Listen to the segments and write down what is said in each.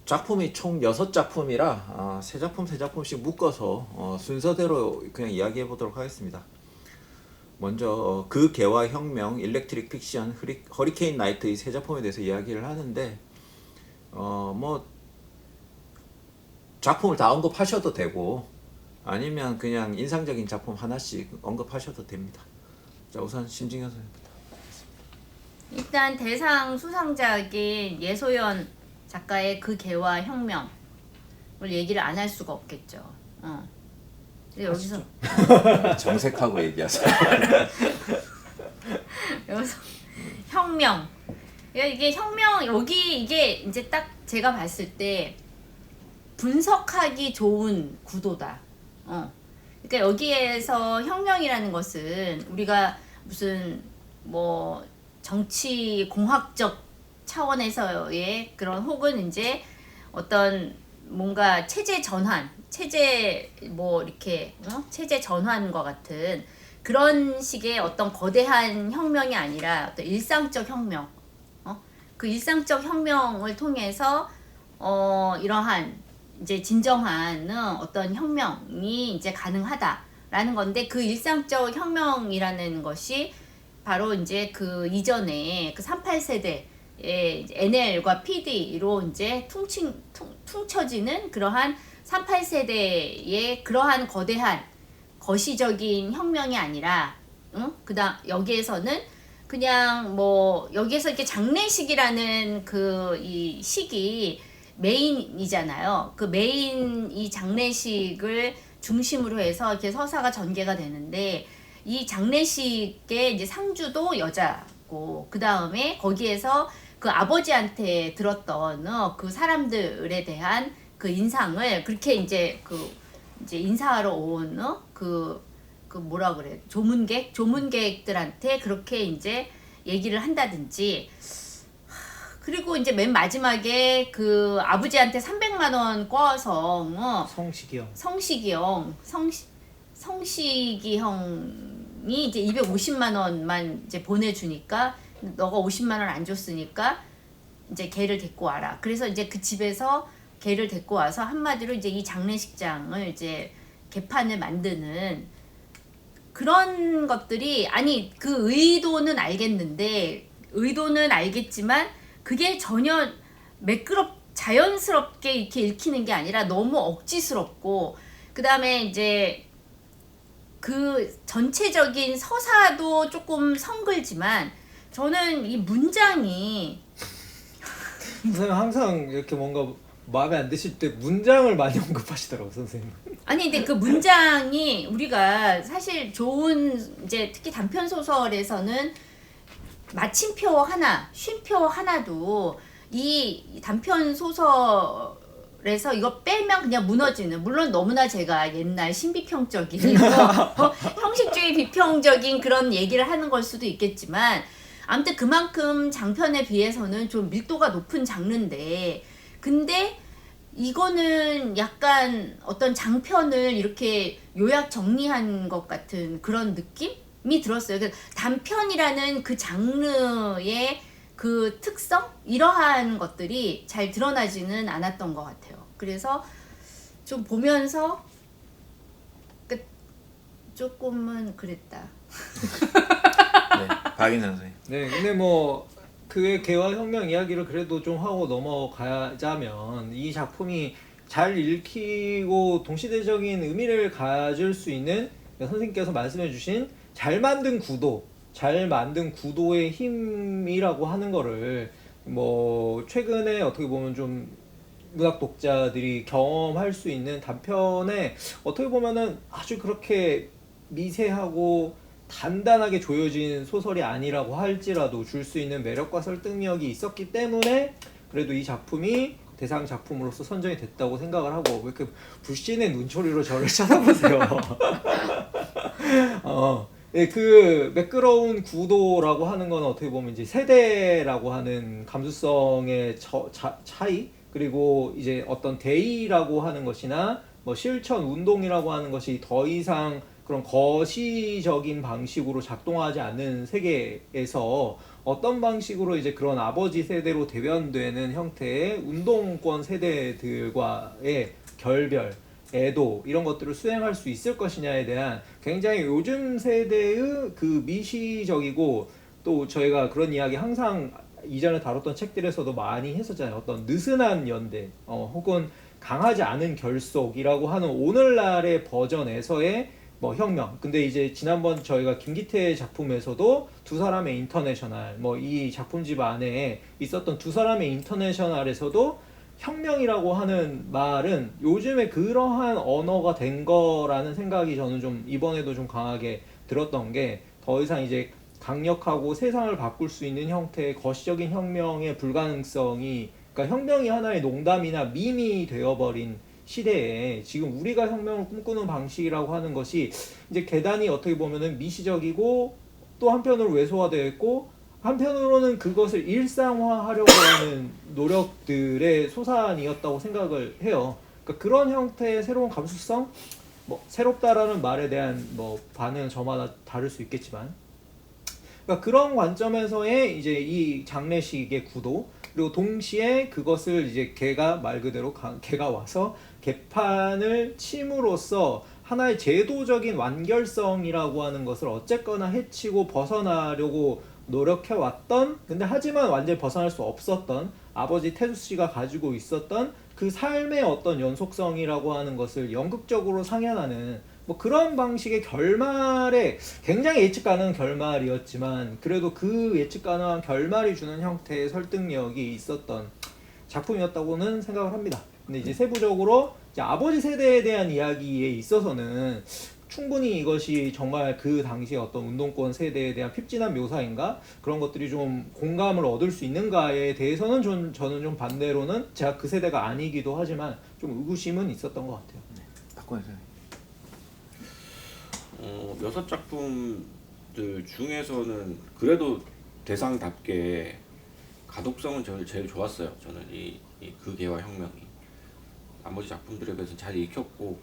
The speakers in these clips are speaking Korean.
작품이 총 6작품이라 세 작품씩 묶어서 순서대로 그냥 이야기해 보도록 하겠습니다. 먼저 그 개와 혁명, 일렉트릭 픽션, 허리케인 나이트 이 세 작품에 대해서 이야기를 하는데 뭐 작품을 다 언급하셔도 되고 아니면 그냥 인상적인 작품 하나씩 언급하셔도 됩니다. 자, 우선 심증현 선생님부터. 일단 대상 수상작인 예소연 작가의 그 개와 혁명을 얘기를 안 할 수가 없겠죠. 근데 여기서 정색하고 얘기하세요. 여기서 혁명. 이게 혁명 여기 이게 이제 딱 제가 봤을 때 분석하기 좋은 구도다. 그러니까 여기에서 혁명이라는 것은 우리가 무슨 뭐 정치 공학적 차원에서의 그런 혹은 이제 어떤 뭔가 체제 전환, 체제 뭐 이렇게 체제 전환과 같은 그런 식의 어떤 거대한 혁명이 아니라 어떤 일상적 혁명, 그 일상적 혁명을 통해서 이러한 이제 진정한 어떤 혁명이 이제 가능하다라는 건데 그 일상적 혁명이라는 것이 바로 이제 그 이전에 그 38세대의 NL과 PD로 이제 퉁쳐지는 그러한 38세대의 그러한 거대한 거시적인 혁명이 아니라, 그다음 여기에서는 그냥 뭐 여기에서 이렇게 장례식이라는 그 이 식이 메인이잖아요. 그 메인 이 장례식을 중심으로 해서 이렇게 서사가 전개가 되는데 이 장례식의 이제 상주도 여자고 그 다음에 거기에서 그 아버지한테 들었던 그 사람들에 대한 그 인상을 그렇게 이제 이제 인사하러 온 그 뭐라 그래 조문객들한테 그렇게 이제 얘기를 한다든지. 그리고 이제 맨 마지막에 그 아버지한테 300만 원 꿔서 성식이 형이 이제 250만 원만 이제 보내주니까 너가 50만 원 안 줬으니까 이제 걔를 데리고 와라. 그래서 이제 그 집에서 걔를 데리고 와서 한마디로 이제 이 장례식장을 이제 개판을 만드는 그런 것들이 아니 그 의도는 알겠지만 그게 전혀 자연스럽게 이렇게 읽히는 게 아니라 너무 억지스럽고 그 다음에 이제 그 전체적인 서사도 조금 성글지만 저는 이 문장이 선생님 항상 이렇게 뭔가 마음에 안 드실 때 문장을 많이 언급하시더라고요, 선생님. 아니 근데 그 문장이 우리가 사실 좋은 이제 특히 단편 소설에서는 마침표 하나, 쉼표 하나도 이 단편 소설에서 이거 빼면 그냥 무너지는, 물론 너무나 제가 옛날 신비평적인 형식주의 비평적인 그런 얘기를 하는 걸 수도 있겠지만 아무튼 그만큼 장편에 비해서는 좀 밀도가 높은 장르인데 근데 이거는 약간 어떤 장편을 이렇게 요약 정리한 것 같은 그런 느낌이 들었어요. 단편이라는 그 장르의 그 특성? 이러한 것들이 잘 드러나지는 않았던 것 같아요. 그래서 좀 보면서 조금은 그랬다. 네, 박인환 선생님. 네, 근데 뭐 그의 개화 혁명 이야기를 그래도 좀 하고 넘어가자면 이 작품이 잘 읽히고 동시대적인 의미를 가질 수 있는 선생님께서 말씀해주신 잘 만든 구도의 힘이라고 하는 거를 뭐 최근에 어떻게 보면 좀 문학 독자들이 경험할 수 있는 단편에 어떻게 보면은 아주 그렇게 미세하고 단단하게 조여진 소설이 아니라고 할지라도 줄 수 있는 매력과 설득력이 있었기 때문에 그래도 이 작품이 대상 작품으로서 선정이 됐다고 생각을 하고 왜 이렇게 불신의 눈초리로 저를 쳐다보세요. 그 매끄러운 구도라고 하는 건 어떻게 보면 이제 세대라고 하는 감수성의 차이 그리고 이제 어떤 대의라고 하는 것이나 뭐 실천 운동이라고 하는 것이 더 이상 그런 거시적인 방식으로 작동하지 않는 세계에서 어떤 방식으로 이제 그런 아버지 세대로 대변되는 형태의 운동권 세대들과의 결별, 애도 이런 것들을 수행할 수 있을 것이냐에 대한 굉장히 요즘 세대의 그 미시적이고, 또 저희가 그런 이야기 항상 이전에 다뤘던 책들에서도 많이 했었잖아요. 어떤 느슨한 연대, 혹은 강하지 않은 결속이라고 하는 오늘날의 버전에서의 뭐 혁명. 근데 이제 지난번 저희가 김기태 작품에서도 두 사람의 인터내셔널, 뭐 이 작품집 안에 있었던 두 사람의 인터내셔널에서도 혁명이라고 하는 말은 요즘에 그러한 언어가 된 거라는 생각이 저는 좀 이번에도 좀 강하게 들었던 게, 더 이상 이제 강력하고 세상을 바꿀 수 있는 형태의 거시적인 혁명의 불가능성이, 그러니까 혁명이 하나의 농담이나 밈이 되어버린 시대에 지금 우리가 혁명을 꿈꾸는 방식이라고 하는 것이 이제 계단이 어떻게 보면은 미시적이고, 또 한편으로 왜소화되어 있고, 한편으로는 그것을 일상화하려고 하는 노력들의 소산이었다고 생각을 해요. 그러니까 그런 형태의 새로운 감수성, 뭐 새롭다라는 말에 대한 뭐 반응은 저마다 다를 수 있겠지만, 그러니까 그런 관점에서의 이제 이 장례식의 구도, 그리고 동시에 그것을 이제 개가 말 그대로 개가 와서 개판을 침으로써 하나의 제도적인 완결성이라고 하는 것을 어쨌거나 해치고 벗어나려고 노력해왔던, 근데 하지만 완전히 벗어날 수 없었던 아버지 태수 씨가 가지고 있었던 그 삶의 어떤 연속성이라고 하는 것을 연극적으로 상연하는 뭐 그런 방식의 결말에, 굉장히 예측 가능한 결말이었지만 그래도 그 예측 가능한 결말이 주는 형태의 설득력이 있었던 작품이었다고는 생각을 합니다. 근데 이제 세부적으로 이제 아버지 세대에 대한 이야기에 있어서는 충분히 이것이 정말 그 당시의 어떤 운동권 세대에 대한 핍진한 묘사인가, 그런 것들이 좀 공감을 얻을 수 있는가에 대해서는 저는 좀 반대로는, 제가 그 세대가 아니기도 하지만 좀 의구심은 있었던 것 같아요. 박건혜 선생님. 6작품들 중에서는 그래도 대상답게 가독성은 저는 제일 좋았어요. 저는 그 개와 혁명이 나머지 작품들에 비해서 잘 읽혔고,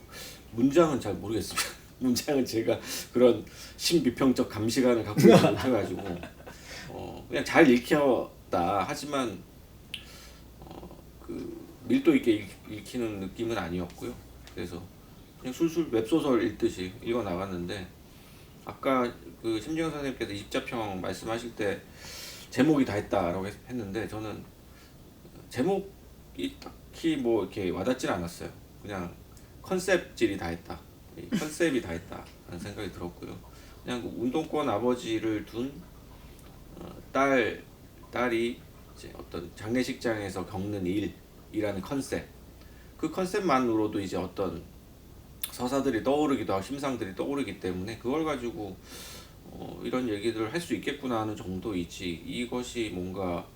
문장은 잘 모르겠습니다. 문장은 제가 그런 신비평적 감시관을 갖고 있지 못해가지고 그냥 잘 읽혔다 하지만 그 밀도 있게 읽히는 느낌은 아니었고요. 그래서 그냥 술술 웹소설 읽듯이 읽어 나갔는데, 아까 그 심지영 선생님께서 20자평 말씀하실 때 제목이 다 했다라고 했는데, 저는 제목이 딱히 뭐 이렇게 와닿질 않았어요. 그냥 컨셉질이 다 했다, 컨셉이 다 했다라는 생각이 들었고요. 그냥 그 운동권 아버지를 둔 딸이 이제 어떤 장례식장에서 겪는 일이라는 컨셉, 그 컨셉만으로도 이제 어떤 서사들이 떠오르기도 하고 심상들이 떠오르기 때문에 그걸 가지고 이런 얘기들을 할 수 있겠구나 하는 정도이지, 이것이 뭔가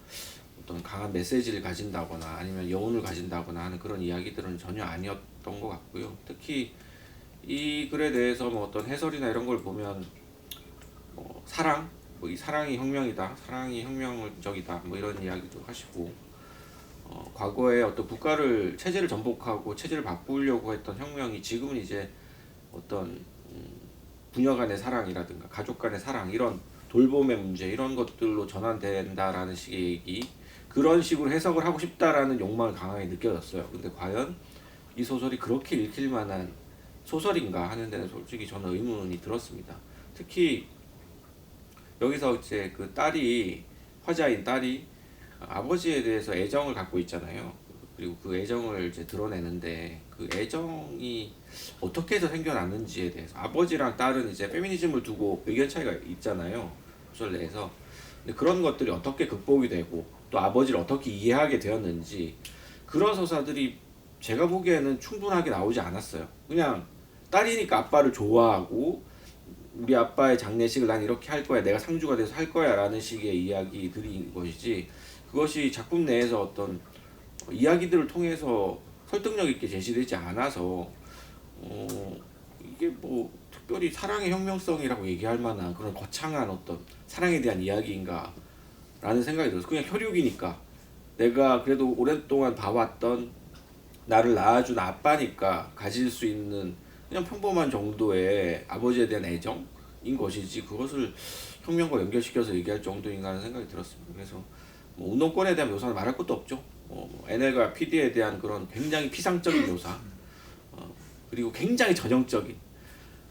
어떤 강한 메시지를 가진다거나 아니면 여운을 가진다거나 하는 그런 이야기들은 전혀 아니었던 것 같고요. 특히 이 글에 대해서 뭐 어떤 해설이나 이런 걸 보면 사랑, 뭐 이 사랑이 혁명이다, 사랑이 혁명적이다, 뭐 이런 이야기도 하시고, 과거에 어떤 국가를 체제를 전복하고 체제를 바꾸려고 했던 혁명이 지금은 이제 어떤 부녀 간의 사랑이라든가 가족 간의 사랑, 이런 돌봄의 문제, 이런 것들로 전환된다라는 식의 얘기, 그런 식으로 해석을 하고 싶다라는 욕망을 강하게 느껴졌어요. 근데 과연 이 소설이 그렇게 읽힐 만한 소설인가 하는 데는 솔직히 저는 의문이 들었습니다. 특히 여기서 이제 그 딸이, 화자인 딸이 아버지에 대해서 애정을 갖고 있잖아요. 그리고 그 애정을 이제 드러내는데, 그 애정이 어떻게 해서 생겨났는지에 대해서, 아버지랑 딸은 이제 페미니즘을 두고 의견 차이가 있잖아요, 소설 내에서. 근데 그런 것들이 어떻게 극복이 되고 또 아버지를 어떻게 이해하게 되었는지, 그런 서사들이 제가 보기에는 충분하게 나오지 않았어요. 그냥 딸이니까 아빠를 좋아하고 우리 아빠의 장례식을 난 이렇게 할 거야, 내가 상주가 돼서 할 거야 라는 식의 이야기들인 것이지, 그것이 작품 내에서 어떤 이야기들을 통해서 설득력 있게 제시되지 않아서 이게 뭐 특별히 사랑의 혁명성이라고 얘기할 만한 그런 거창한 어떤 사랑에 대한 이야기인가 라는 생각이 들어서, 그냥 혈육이니까, 내가 그래도 오랫동안 봐왔던 나를 낳아준 아빠니까 가질 수 있는 그냥 평범한 정도의 아버지에 대한 애정인 것이지 그것을 혁명과 연결시켜서 얘기할 정도인가 하는 생각이 들었습니다. 그래서 뭐 운동권에 대한 묘사는 말할 것도 없죠. NL과 PD에 대한 그런 굉장히 피상적인 묘사, 그리고 굉장히 전형적인,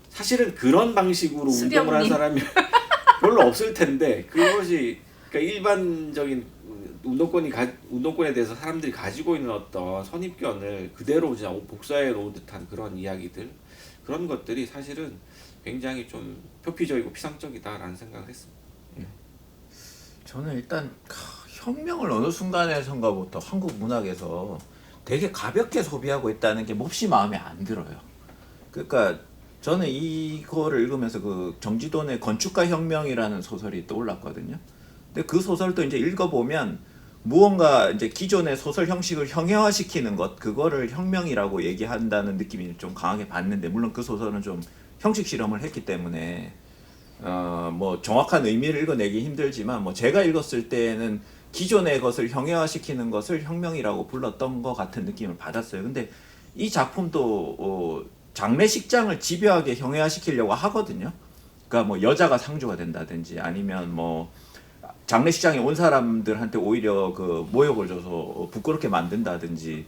사실은 그런 방식으로 운동을 한 수령님. 사람이 별로 없을 텐데 그것이 그러니까 일반적인 운동권에 대해서 사람들이 가지고 있는 어떤 선입견을 그대로 그냥 복사해 놓은 듯한 그런 이야기들, 그런 것들이 사실은 굉장히 좀 표피적이고 피상적이다라는 생각을 했습니다. 저는 일단 혁명을 어느 순간에선가부터 한국 문학에서 되게 가볍게 소비하고 있다는 게 몹시 마음에 안 들어요. 그러니까 저는 이거를 읽으면서 그 정지돈의 건축가 혁명이라는 소설이 떠올랐거든요. 근데 그 소설도 이제 읽어보면 무언가 이제 기존의 소설 형식을 형해화시키는 것, 그거를 혁명이라고 얘기한다는 느낌이 좀 강하게 받는데, 물론 그 소설은 좀 형식 실험을 했기 때문에 뭐 정확한 의미를 읽어내기 힘들지만, 뭐 제가 읽었을 때는 기존의 것을 형해화시키는 것을 혁명이라고 불렀던 것 같은 느낌을 받았어요. 근데 이 작품도 장례식장을 집요하게 형해화시키려고 하거든요. 그러니까 뭐 여자가 상주가 된다든지, 아니면 뭐 장례식장에 온 사람들한테 오히려 그 모욕을 줘서 부끄럽게 만든다든지,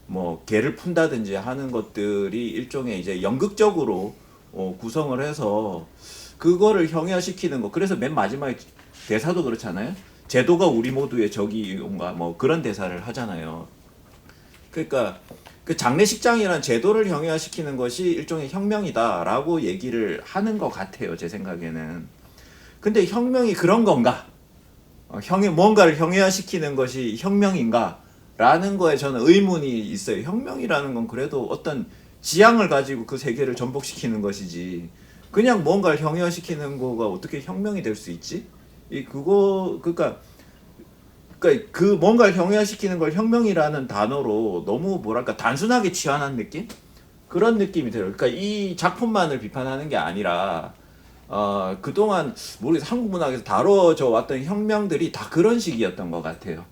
뭐 개를 푼다든지 하는 것들이 일종의 이제 연극적으로 구성을 해서 그거를 형해화시키는 거. 그래서 맨 마지막에 대사도 그렇잖아요. 제도가 우리 모두의 적이온가, 뭐 그런 대사를 하잖아요. 그러니까 그 장례식장이라는 제도를 형해화시키는 것이 일종의 혁명이다라고 얘기를 하는 것 같아요, 제 생각에는. 근데 혁명이 그런 건가? 뭔가를 형해화시키는 것이 혁명인가? 라는 거에 저는 의문이 있어요. 혁명이라는 건 그래도 어떤 지향을 가지고 그 세계를 전복시키는 것이지, 그냥 뭔가를 형해화시키는 거가 어떻게 혁명이 될 수 있지? 그러니까 그 뭔가를 형해화시키는 걸 혁명이라는 단어로 너무 뭐랄까 단순하게 치환한 느낌? 그런 느낌이 들어요. 그러니까 이 작품만을 비판하는 게 아니라 그동안 모르겠어요. 한국 문학에서 다뤄져 왔던 혁명들이 다 그런 식이었던 것 같아요.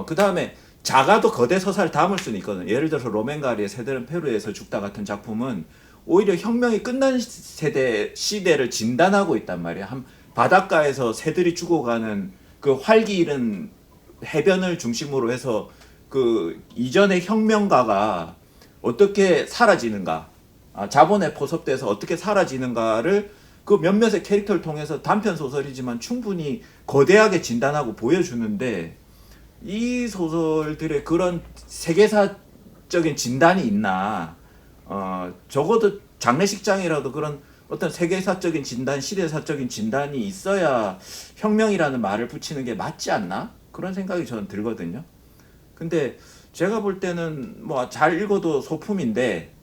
그 다음에 작아도 거대 서사를 담을 수는 있거든요. 예를 들어서 로맨가리의 새들은 페루에서 죽다 같은 작품은 오히려 혁명이 끝난 시대를 진단하고 있단 말이에요. 바닷가에서 새들이 죽어가는 그 활기 잃은 해변을 중심으로 해서 그 이전의 혁명가가 어떻게 사라지는가, 자본에 포섭돼서 어떻게 사라지는가를 그 몇몇의 캐릭터를 통해서 단편 소설이지만 충분히 거대하게 진단하고 보여주는데, 이 소설들의 그런 세계사적인 진단이 있나? 적어도 장례식장이라도 그런 어떤 세계사적인 진단, 시대사적인 진단이 있어야 혁명이라는 말을 붙이는 게 맞지 않나? 그런 생각이 저는 들거든요. 근데 제가 볼 때는 뭐 잘 읽어도 소품인데,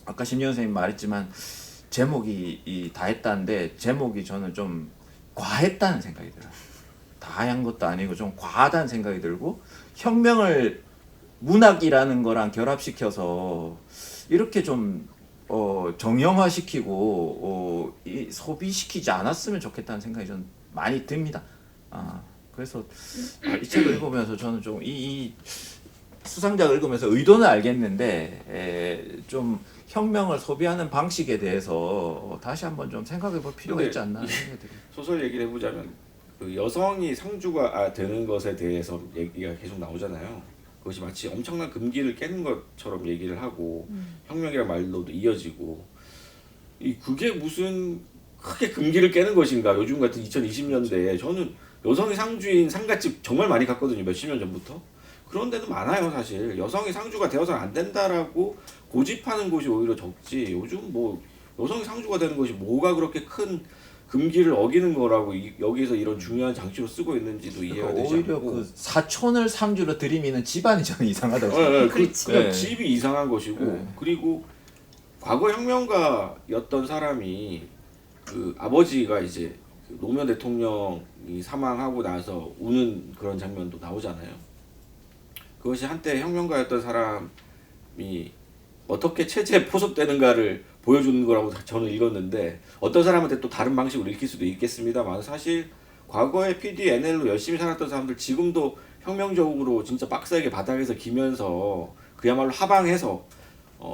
아까 심지현 선생님 말했지만 제목이 다 했다는데, 제목이 저는 좀 과했다는 생각이 들어요. 다 한 것도 아니고 좀 과하다는 생각이 들고, 혁명을 문학이라는 거랑 결합시켜서 이렇게 좀 정형화시키고 소비시키지 않았으면 좋겠다는 생각이 좀 많이 듭니다. 그래서 이 책을 읽으면서 저는 좀 이 수상작을 읽으면서 의도는 알겠는데 좀 혁명을 소비하는 방식에 대해서 다시 한번 좀 생각해 볼 필요가 있지 않나 생각이 들어요. 소설 얘기를 해보자면 그 여성이 상주가 되는 것에 대해서 얘기가 계속 나오잖아요. 그것이 마치 엄청난 금기를 깨는 것처럼 얘기를 하고 혁명이라는 말로도 이어지고, 그게 무슨 크게 금기를 깨는 것인가. 요즘 같은 2020년대에 저는 여성이 상주인 상갓집 정말 많이 갔거든요. 몇십 년 전부터. 그런 데도 많아요. 사실 여성이 상주가 되어서는 안 된다라고 고집하는 곳이 오히려 적지, 요즘 뭐 여성이 상주가 되는 것이 뭐가 그렇게 큰 금기를 어기는 거라고 여기서 이런 중요한 장치로 쓰고 있는지도 이해가 되지 오히려 않고, 그 사촌을 상주로 들이미는 집안이 저는 이상하다고 네, 그렇지. 그냥 집이 이상한 것이고, 네. 그리고 과거 혁명가였던 사람이 그 아버지가 이제 그 노무현 대통령이 사망하고 나서 우는 그런 장면도 나오잖아요. 그것이 한때 혁명가였던 사람이 어떻게 체제에 포섭되는가를 보여주는 거라고 저는 읽었는데, 어떤 사람한테 또 다른 방식으로 읽힐 수도 있겠습니다만, 사실 과거에 PD, NL로 열심히 살았던 사람들 지금도 혁명적으로 진짜 빡세게 바닥에서 기면서 그야말로 하방해서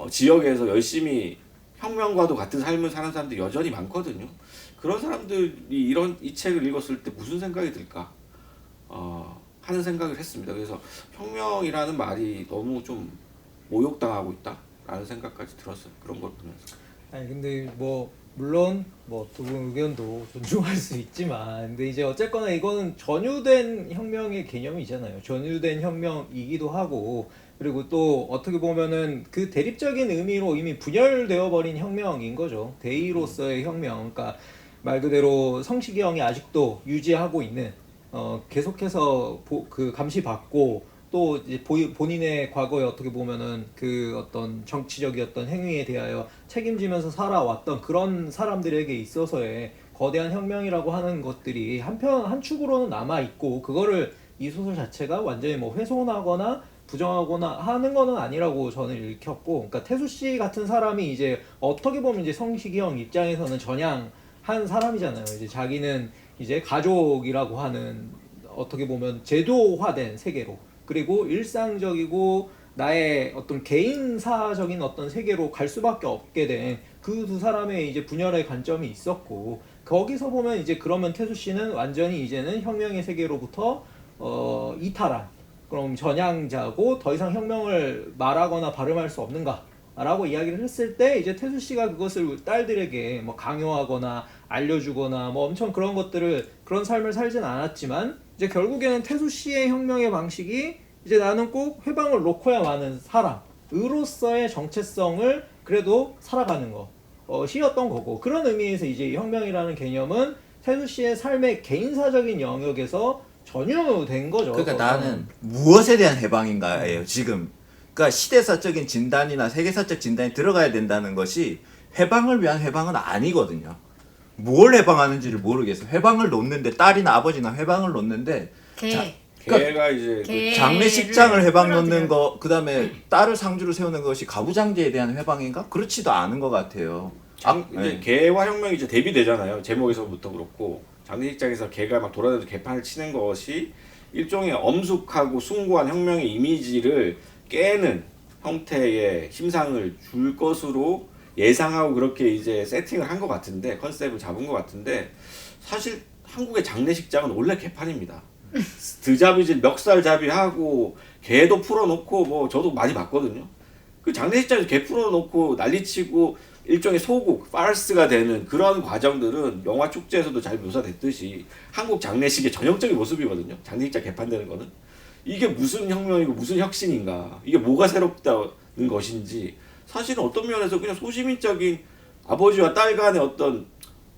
지역에서 열심히 혁명과도 같은 삶을 사는 사람들이 여전히 많거든요. 그런 사람들이 이 책을 읽었을 때 무슨 생각이 들까 하는 생각을 했습니다. 그래서 혁명이라는 말이 너무 좀 모욕당하고 있다라는 생각까지 들었어요. 그런 걸 보면서. 아니 근데 뭐 물론 뭐 두 분 의견도 존중할 수 있지만 근데 이제 어쨌거나 이거는 전유된 혁명의 개념이잖아요. 전유된 혁명이기도 하고 그리고 또 어떻게 보면은 그 대립적인 의미로 이미 분열되어 버린 혁명인 거죠. 대의로서의 혁명. 그러니까 말 그대로 성시경이 아직도 유지하고 있는 계속해서 그 감시받고 또 이제 본인의 과거에 어떻게 보면은 그 어떤 정치적이었던 행위에 대하여 책임지면서 살아왔던 그런 사람들에게 있어서의 거대한 혁명이라고 하는 것들이 한 축으로는 남아 있고 그거를 이 소설 자체가 완전히 뭐 훼손하거나 부정하거나 하는 거는 아니라고 저는 읽혔고, 그러니까 태수 씨 같은 사람이 이제 어떻게 보면 이제 성시경 입장에서는 전향한 사람이잖아요. 이제 자기는 이제 가족이라고 하는 어떻게 보면 제도화된 세계로 그리고 일상적이고 나의 어떤 개인사적인 어떤 세계로 갈 수밖에 없게 된 그 두 사람의 이제 분열의 관점이 있었고 거기서 보면 이제 그러면 태수 씨는 완전히 이제는 혁명의 세계로부터 이탈한 그럼 전향자고 더 이상 혁명을 말하거나 발음할 수 없는가라고 이야기를 했을 때 이제 태수 씨가 그것을 딸들에게 뭐 강요하거나 알려주거나 뭐 엄청 그런 것들을 그런 삶을 살진 않았지만 이제 결국에는 태수 씨의 혁명의 방식이 이제 나는 꼭 회방을 놓고야마는 사람으로서의 정체성을 그래도 살아가는 시였던 거고 그런 의미에서 이제 혁명이라는 개념은 태수 씨의 삶의 개인사적인 영역에서 전유된 거죠. 그러니까 나는 무엇에 대한 해방인가예요 지금. 그러니까 시대사적인 진단이나 세계사적 진단이 들어가야 된다는 것이 해방을 위한 해방은 아니거든요. 뭘 해방하는지를 모르겠어. 해방을 놓는데 딸이나 아버지나 해방을 놓는데 걔가 이제 걔- 장례식장을 해방 놓는 끌어들여요. 거, 그 다음에 딸을 상주로 세우는 것이 가부장제에 대한 해방인가? 그렇지도 않은 것 같아요. 이제 네. 개와 혁명이 이제 대비되잖아요. 제목에서부터 그렇고 장례식장에서 개가 막 돌아다니면서 개판을 치는 것이 일종의 엄숙하고 숭고한 혁명의 이미지를 깨는 형태의 심상을 줄 것으로 예상하고 그렇게 이제 세팅을 한 것 같은데 컨셉을 잡은 것 같은데 사실 한국의 장례식장은 원래 개판입니다. 드잡이질 멱살잡이하고 개도 풀어놓고 뭐 저도 많이 봤거든요. 그 장례식장에서 개 풀어놓고 난리치고 일종의 소국, 파르스가 되는 그런 과정들은 영화 축제에서도 잘 묘사됐듯이 한국 장례식의 전형적인 모습이거든요. 장례식장 개판되는 거는 이게 무슨 혁명이고 무슨 혁신인가, 이게 뭐가 새롭다는 것인지 사실은 어떤 면에서 그냥 소시민적인 아버지와 딸 간의 어떤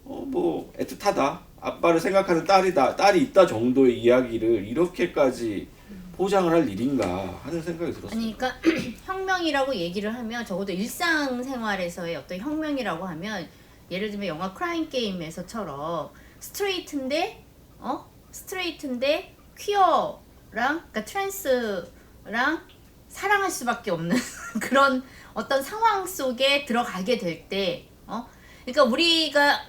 뭐 애틋하다, 아빠를 생각하는 딸이 있다 정도의 이야기를 이렇게까지 포장을 할 일인가 하는 생각이 들었어요. 아니 그러니까 혁명이라고 얘기를 하면 적어도 일상생활에서의 어떤 혁명이라고 하면 예를 들면 영화 크라임 게임에서처럼 스트레이트인데 퀴어랑 그러니까 트랜스랑 사랑할 수밖에 없는 그런 어떤 상황 속에 들어가게 될 때 그러니까 우리가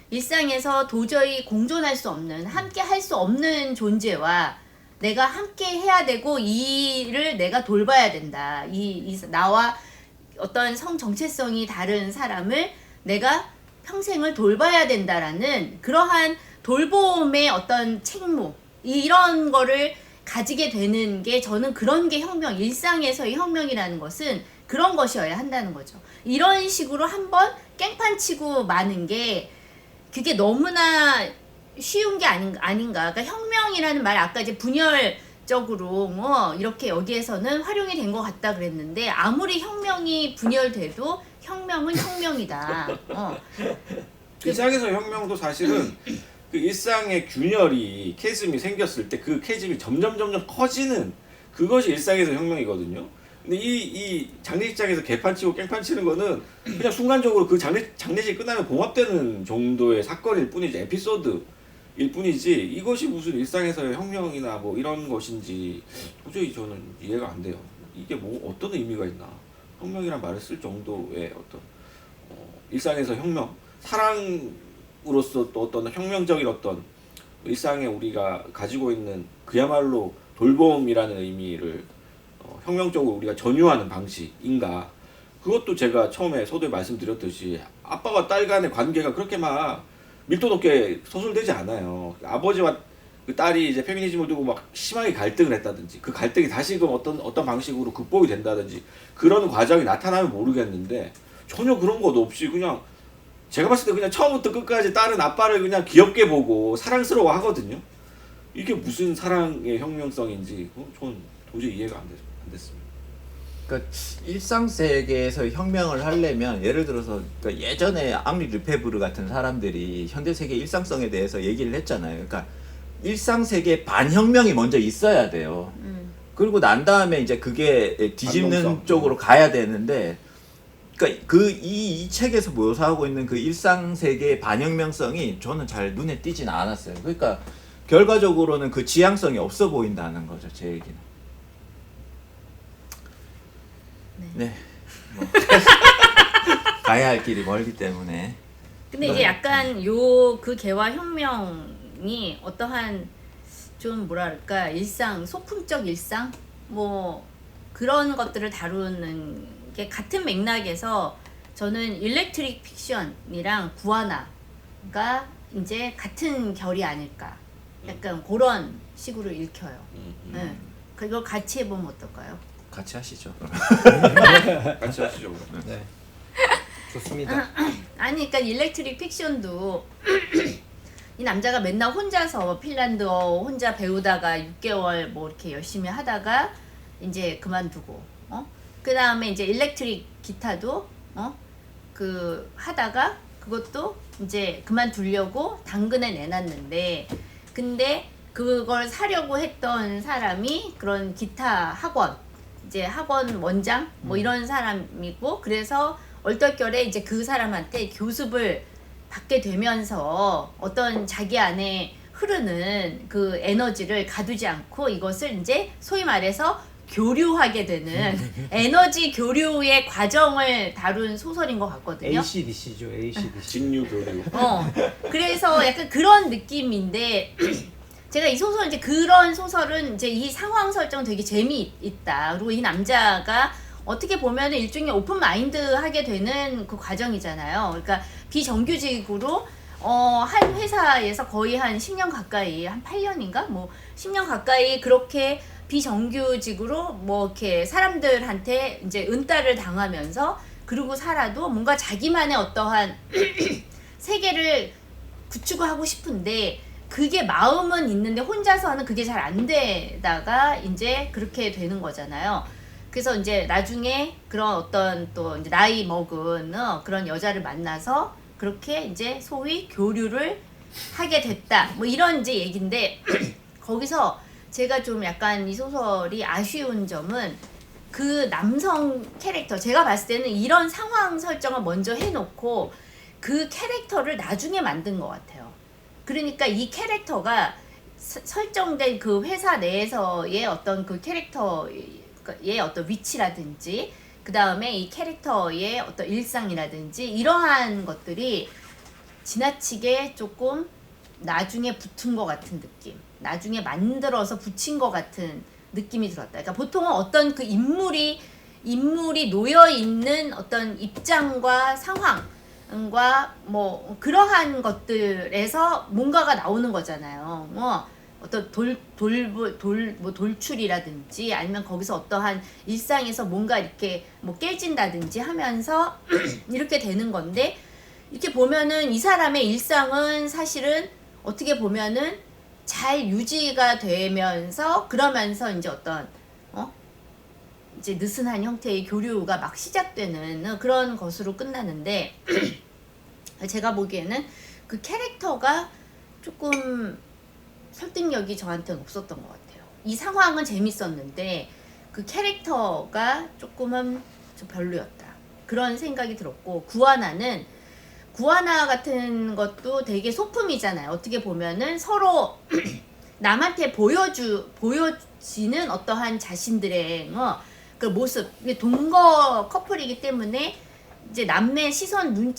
일상에서 도저히 공존할 수 없는 함께 할 수 없는 존재와 내가 함께 해야 되고 이 일을 내가 돌봐야 된다. 나와 어떤 성 정체성이 다른 사람을 내가 평생을 돌봐야 된다라는 그러한 돌봄의 어떤 책무 이런 거를 가지게 되는 게 저는 그런 게 혁명, 일상에서의 혁명이라는 것은 그런 것이어야 한다는 거죠. 이런 식으로 한번 깽판 치고 마는 게 그게 너무나 쉬운 게 아닌가. 그러니까 혁명이라는 말 아까 이제 분열적으로 뭐 이렇게 여기에서는 활용이 된 것 같다 그랬는데 아무리 혁명이 분열돼도 혁명은 혁명이다. 일상에서 혁명도 사실은 그 일상의 균열이 캐즘이 생겼을 때 그 캐즘이 점점 커지는 그것이 일상에서 혁명이거든요. 근데 이 장례식장에서 개판 치고 깽판 치는 거는 그냥 순간적으로 그 장례식 끝나면 봉합되는 정도의 사건일 뿐이지, 에피소드일 뿐이지, 이것이 무슨 일상에서의 혁명이나 뭐 이런 것인지 도저히 저는 이해가 안 돼요. 이게 뭐 어떤 의미가 있나? 혁명이란 말을 쓸 정도의 어떤 일상에서 혁명, 사랑으로서 또 어떤 혁명적인 어떤 일상에 우리가 가지고 있는 그야말로 돌봄이라는 의미를 혁명적으로 우리가 전유하는 방식인가, 그것도 제가 처음에 서두에 말씀드렸듯이 아빠와 딸 간의 관계가 그렇게 막 밀도 높게 서술되지 않아요. 아버지와 그 딸이 이제 페미니즘을 두고 막 심하게 갈등을 했다든지 그 갈등이 다시금 어떤 방식으로 극복이 된다든지 그런 과정이 나타나면 모르겠는데 전혀 그런 것도 없이 그냥 제가 봤을 때 그냥 처음부터 끝까지 딸은 아빠를 그냥 귀엽게 보고 사랑스러워 하거든요. 이게 무슨 사랑의 혁명성인지 전 도저히 이해가 안 됐습니다. 그러니까 일상 세계에서 혁명을 하려면 예를 들어서 그러니까 예전에 앙리 르페브르 같은 사람들이 현대 세계 일상성에 대해서 얘기를 했잖아요. 그러니까 일상 세계 반혁명이 먼저 있어야 돼요. 그리고 난 다음에 이제 그게 뒤집는 반동성. 쪽으로 가야 되는데, 그러니까 이 책에서 묘사하고 있는 그 일상 세계의 반혁명성이 저는 잘 눈에 띄진 않았어요. 그러니까 결과적으로는 그 지향성이 없어 보인다는 거죠, 제 얘기는. 네. 뭐 가야 할 길이 멀기 때문에. 근데 이제 약간 요 그 개화 혁명이 어떠한 좀 뭐랄까 일상 소품적 일상 뭐 그런 것들을 다루는 게 같은 맥락에서 저는 일렉트릭 픽션이랑 구하나가 이제 같은 결이 아닐까 약간 그런 식으로 읽혀요. 네. 그걸 같이 해보면 어떨까요? 같이 하시죠. 같이 하시죠. 그럼. 네. 좋습니다. 아니 그러니까 일렉트릭 픽션도 이 남자가 맨날 혼자서 핀란드어 혼자 배우다가 6개월 뭐 이렇게 열심히 하다가 이제 그만두고 그 다음에 이제 일렉트릭 기타도 그 하다가 그것도 이제 그만두려고 당근에 내놨는데 근데 그걸 사려고 했던 사람이 그런 기타 학원 이제 학원 원장 뭐 이런 사람이고 그래서 얼떨결에 이제 그 사람한테 교습을 받게 되면서 어떤 자기 안에 흐르는 그 에너지를 가두지 않고 이것을 이제 소위 말해서 교류하게 되는 에너지 교류의 과정을 다룬 소설인 것 같거든요. ACDC죠, ACDC. 직류 교류. 그래서 약간 그런 느낌인데 제가 이 소설 이제 그런 소설은 이제 이 상황 설정 되게 재미있다. 그리고 이 남자가 어떻게 보면 일종의 오픈 마인드 하게 되는 그 과정이잖아요. 그러니까 비정규직으로 한 회사에서 거의 한 10년 가까이 한 8년인가 뭐 10년 가까이 그렇게 비정규직으로 뭐 이렇게 사람들한테 이제 은따를 당하면서 그러고 살아도 뭔가 자기만의 어떠한 세계를 구축하고 싶은데 그게 마음은 있는데 혼자서는 그게 잘 안 되다가 이제 그렇게 되는 거잖아요. 그래서 이제 나중에 그런 어떤 또 이제 나이 먹은 그런 여자를 만나서 그렇게 이제 소위 교류를 하게 됐다. 뭐 이런 이제 얘기인데 거기서 제가 좀 약간 이 소설이 아쉬운 점은 그 남성 캐릭터 제가 봤을 때는 이런 상황 설정을 먼저 해놓고 그 캐릭터를 나중에 만든 것 같아요. 그러니까 이 캐릭터가 설정된 그 회사 내에서의 어떤 그 캐릭터의 어떤 위치라든지 그 다음에 이 캐릭터의 어떤 일상이라든지 이러한 것들이 지나치게 조금 나중에 붙은 것 같은 느낌 나중에 만들어서 붙인 것 같은 느낌이 들었다. 그러니까 보통은 어떤 그 인물이 놓여있는 어떤 입장과 상황과 뭐 그러한 것들에서 뭔가가 나오는 거잖아요. 어떤 돌출이라든지 아니면 거기서 어떠한 일상에서 뭔가 이렇게 뭐 깨진다든지 하면서 이렇게 되는 건데 이렇게 보면은 이 사람의 일상은 사실은 어떻게 보면은 잘 유지가 되면서 그러면서 이제 어떤 이제 느슨한 형태의 교류가 막 시작되는 그런 것으로 끝나는데 제가 보기에는 그 캐릭터가 조금 설득력이 저한테는 없었던 것 같아요. 이 상황은 재밌었는데 그 캐릭터가 조금은 좀 별로였다. 그런 생각이 들었고 구하나 같은 것도 되게 소품이잖아요. 어떻게 보면은 서로 남한테 보여지는 어떠한 자신들의 그 모습. 동거 커플이기 때문에 이제 남의 시선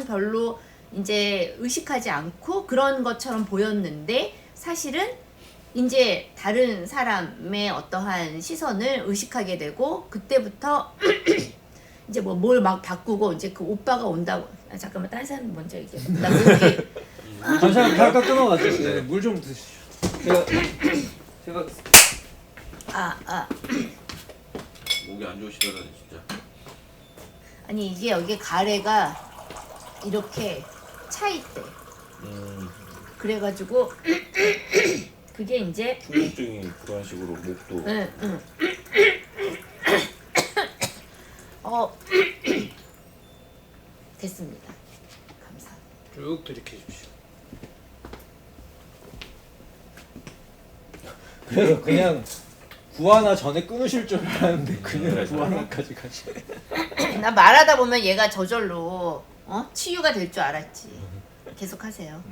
별로 이제 의식하지 않고 그런 것처럼 보였는데 사실은 이제 다른 사람의 어떠한 시선을 의식하게 되고 그때부터 이제 뭐 뭘 막 바꾸고 이제 그 오빠가 온다고. 아, 잠깐만 다른 사람 먼저 얘기해. 나 모르게. 잠시만 잠깐 끊어가지고 네, 물 좀 드시죠. 제가 목이 안 좋으시더라니 진짜. 아니 이게 여기 가래가 이렇게 차 있대. 그래가지고 그게 이제 충격증이 그런 식으로 목도. 응. 됐습니다. 감사합니다. 쭉 들이켜 주십시오. 그래서 그냥 구하나 전에 끊으실 줄 알았는데 그냥 구하나까지 가시네. 나 말하다 보면 얘가 저절로 치유가 될 줄 알았지. 계속하세요.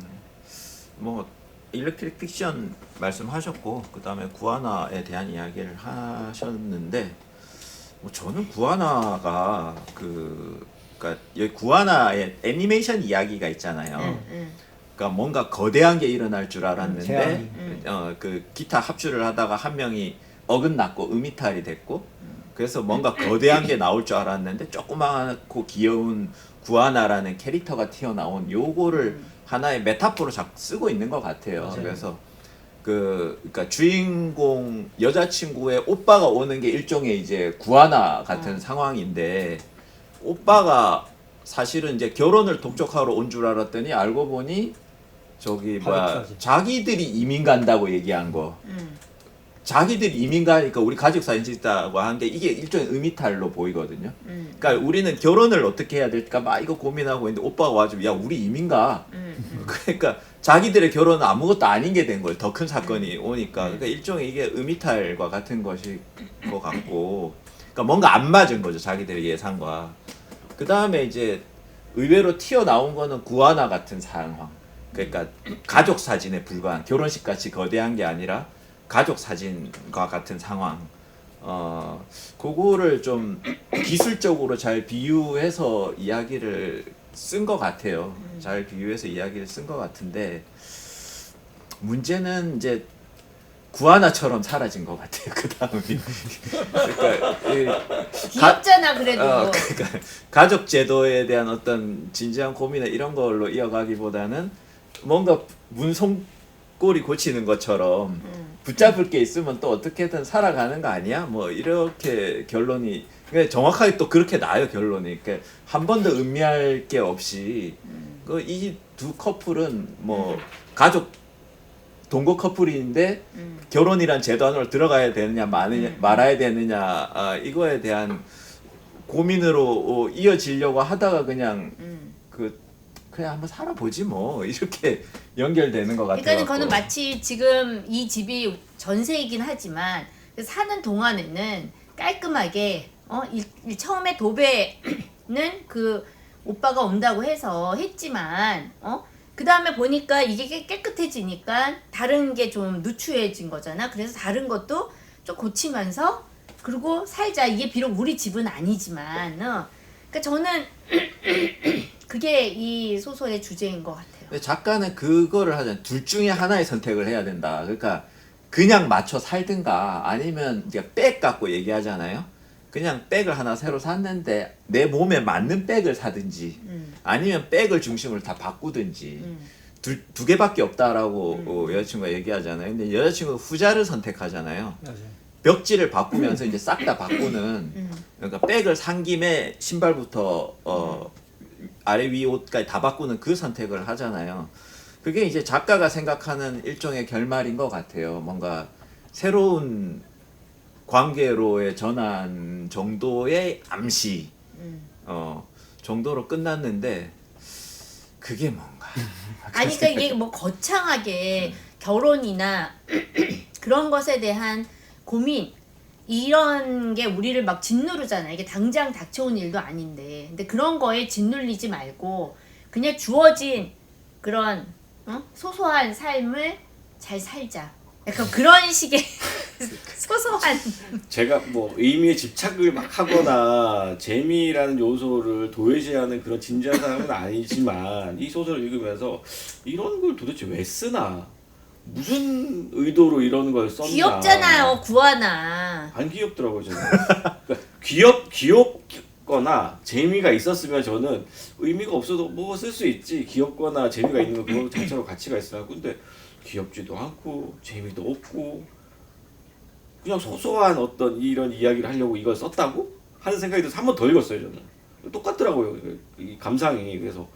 뭐 일렉트릭 픽션 말씀하셨고 그 다음에 구하나에 대한 이야기를 하셨는데 뭐 저는 구하나가 그러니까 여기 구하나의 애니메이션 이야기가 있잖아요. 그러니까 뭔가 거대한 게 일어날 줄 알았는데 그 기타 합주를 하다가 한 명이 어긋났고 음이탈이 됐고 그래서 뭔가 거대한 게 나올 줄 알았는데 조그맣고 귀여운 구하나라는 캐릭터가 튀어나온 요거를 하나의 메타포로 자꾸 쓰고 있는 것 같아요. 맞아요. 그래서 그러니까 주인공 여자친구의 오빠가 오는 게 일종의 이제 구하나 같은 상황인데 오빠가 사실은 이제 결혼을 독촉하러 온 줄 알았더니 알고 보니 저기 뭐야 가족사진. 자기들이 이민 간다고 얘기한 거. 자기들이 이민 가니까 우리 가족 사진 찍자고 하는데 이게 일종의 음이탈로 보이거든요. 그러니까 우리는 결혼을 어떻게 해야 될까 막 이거 고민하고 있는데 오빠가 와가지고 야 우리 이민 가. 그러니까 자기들의 결혼은 아무것도 아닌 게 된 거예요. 더 큰 사건이 오니까. 그러니까 일종의 이게 음이탈과 같은 것일 것 같고. 그러니까 뭔가 안 맞은 거죠. 자기들의 예상과. 그 다음에 이제 의외로 튀어나온 거는 구하나 같은 상황. 그러니까 가족 사진에 불과한 결혼식 같이 거대한 게 아니라 가족 사진과 같은 상황. 그거를 좀 기술적으로 잘 비유해서 이야기를 쓴 것 같아요. 잘 비유해서 이야기를 쓴 것 같은데 문제는 이제 구하나처럼 사라진 것 같아요. 그 다음이. 그러니까 귀엽잖아 그래도. 그러니까 가족 제도에 대한 어떤 진지한 고민을 이런 걸로 이어가기보다는 뭔가 문송골이 고치는 것처럼 붙잡을 게 있으면 또 어떻게든 살아가는 거 아니야? 뭐 이렇게 결론이 그러니까 정확하게 또 그렇게 나요 결론이. 그러니까 한 번도 음미할 게 없이 그 이 두 커플은 뭐 가족 동거 커플인데 결혼이란 제도 안으로 들어가야 되느냐 말아야 되느냐 이거에 대한 고민으로 이어지려고 하다가 그냥 그냥 한번 살아보지 뭐 이렇게 연결되는 것 같아요. 그러니까 그거는 마치 지금 이 집이 전세이긴 하지만 사는 동안에는 깔끔하게 처음에 도배는 그 오빠가 온다고 해서 했지만 그 다음에 보니까 이게 깨끗해지니까 다른 게 좀 누추해진 거잖아. 그래서 다른 것도 좀 고치면서 그리고 살자. 이게 비록 우리 집은 아니지만 그러니까 저는 그게 이 소설의 주제인 것 같아요. 근데 작가는 그거를 하잖아요. 둘 중에 하나의 선택을 해야 된다. 그러니까 그냥 맞춰 살든가 아니면 이제 백 갖고 얘기하잖아요. 그냥 백을 하나 새로 샀는데 내 몸에 맞는 백을 사든지 아니면 백을 중심으로 다 바꾸든지 두 개밖에 없다라고 여자친구가 얘기하잖아요. 근데 여자친구가 후자를 선택하잖아요. 맞아요. 벽지를 바꾸면서 이제 싹 다 바꾸는 그러니까 백을 산 김에 신발부터 아래 위 옷까지 다 바꾸는 그 선택을 하잖아요. 그게 이제 작가가 생각하는 일종의 결말인 것 같아요. 뭔가 새로운 관계로의 전환 정도의 암시 정도로 끝났는데 그게 뭔가 아니 그러니까 이게 뭐 거창하게 결혼이나 그런 것에 대한 고민 이런 게 우리를 막 짓누르잖아요. 이게 당장 닥쳐온 일도 아닌데 근데 그런 거에 짓눌리지 말고 그냥 주어진 그런 소소한 삶을 잘 살자. 약간 그런 식의 소소한 제가 뭐 의미에 집착을 막 하거나 재미라는 요소를 도외시하는 그런 진지한 사람은 아니지만 이 소설을 읽으면서 이런 걸 도대체 왜 쓰나? 무슨 의도로 이런 걸 썼나? 귀엽잖아요. 구하나. 안 귀엽더라고요 저는. 그러니까 귀엽거나 귀엽거나 재미가 있었으면 저는 의미가 없어도 뭐 쓸 수 있지. 귀엽거나 재미가 있는 거 그거 자체로 가치가 있어요. 근데 귀엽지도 않고 재미도 없고 그냥 소소한 어떤 이런 이야기를 하려고 이걸 썼다고 하는 생각이 들어서 한 번 더 읽었어요. 저는 똑같더라고요. 이 감상이. 그래서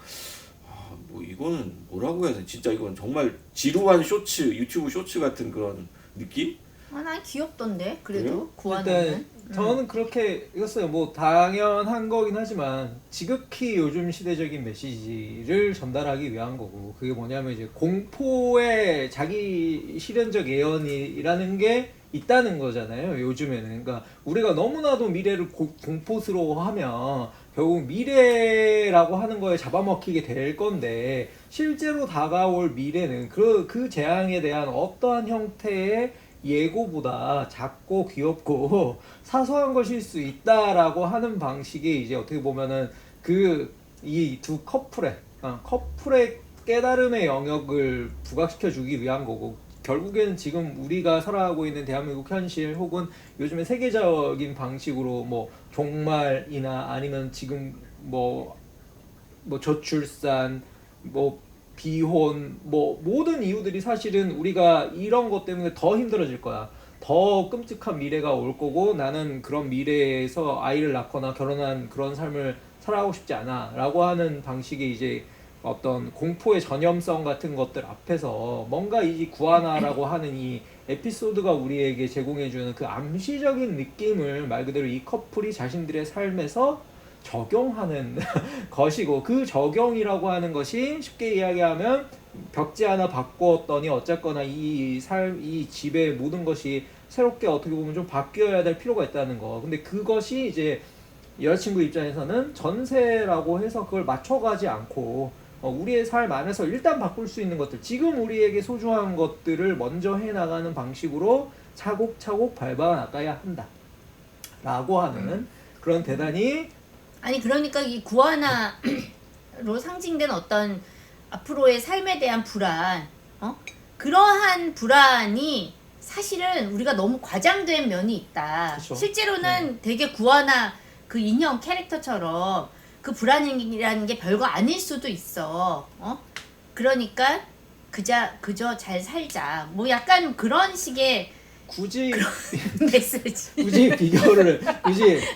뭐 이거는 뭐라고 해야 돼? 진짜 이건 정말 지루한 쇼츠, 유튜브 쇼츠 같은 그런 느낌? 난 귀엽던데 그래도 그래요? 구하나는. 일단 저는 그렇게 읽었어요. 뭐 당연한 거긴 하지만 지극히 요즘 시대적인 메시지를 전달하기 위한 거고 그게 뭐냐면 이제 공포의 자기 실현적 예언이라는 게 있다는 거잖아요. 요즘에는 그러니까 우리가 너무나도 미래를 공포스러워하면 결국 미래라고 하는 거에 잡아먹히게 될 건데 실제로 다가올 미래는 그 재앙에 대한 어떠한 형태의 예고보다 작고 귀엽고 사소한 것일 수 있다라고 하는 방식이 이제 어떻게 보면은 이 두 커플의 깨달음의 영역을 부각시켜 주기 위한 거고 결국에는 지금 우리가 살아가고 있는 대한민국 현실 혹은 요즘에 세계적인 방식으로 뭐 종말이나 아니면 지금 뭐 저출산 뭐 비혼 뭐 모든 이유들이 사실은 우리가 이런 것 때문에 더 힘들어질 거야. 더 끔찍한 미래가 올 거고 나는 그런 미래에서 아이를 낳거나 결혼한 그런 삶을 살아가고 싶지 않아 라고 하는 방식의 이제 어떤 공포의 전염성 같은 것들 앞에서 뭔가 이 구하나라고 하는 이 에피소드가 우리에게 제공해주는 그 암시적인 느낌을 말 그대로 이 커플이 자신들의 삶에서 적용하는 것이고 그 적용이라고 하는 것이 쉽게 이야기하면 벽지 하나 바꿨더니 어쨌거나 이 집의 모든 것이 새롭게 어떻게 보면 좀 바뀌어야 될 필요가 있다는 거. 근데 그것이 이제 여자친구 입장에서는 전세라고 해서 그걸 맞춰가지 않고 우리의 삶 안에서 일단 바꿀 수 있는 것들 지금 우리에게 소중한 것들을 먼저 해나가는 방식으로 차곡차곡 밟아나가야 한다 라고 하는 그런 대단히 아니 그러니까 이 구하나로 상징된 어떤 앞으로의 삶에 대한 불안, 그러한 불안이 사실은 우리가 너무 과장된 면이 있다. 그쵸. 실제로는 되게 구하나 그 인형 캐릭터처럼 그 불안이라는 게 별거 아닐 수도 있어. 그러니까 그저 잘 살자. 뭐 약간 그런 식의 굳이 메시지. 굳이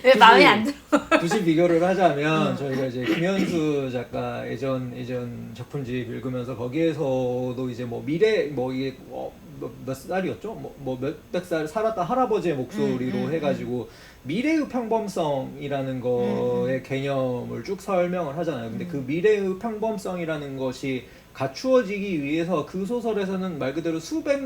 왜 마음에 안 들어? 굳이 비교를 하자면 저희가 이제 김현수 작가 예전 작품집 읽으면서 거기에서도 이제 뭐 미래 뭐 이게 몇 살이었죠? 뭐 몇백 살 살았다 할아버지의 목소리로 해가지고 미래의 평범성이라는 거의 개념을 쭉 설명을 하잖아요. 근데 그 미래의 평범성이라는 것이 갖추어지기 위해서 그 소설에서는 말 그대로 수백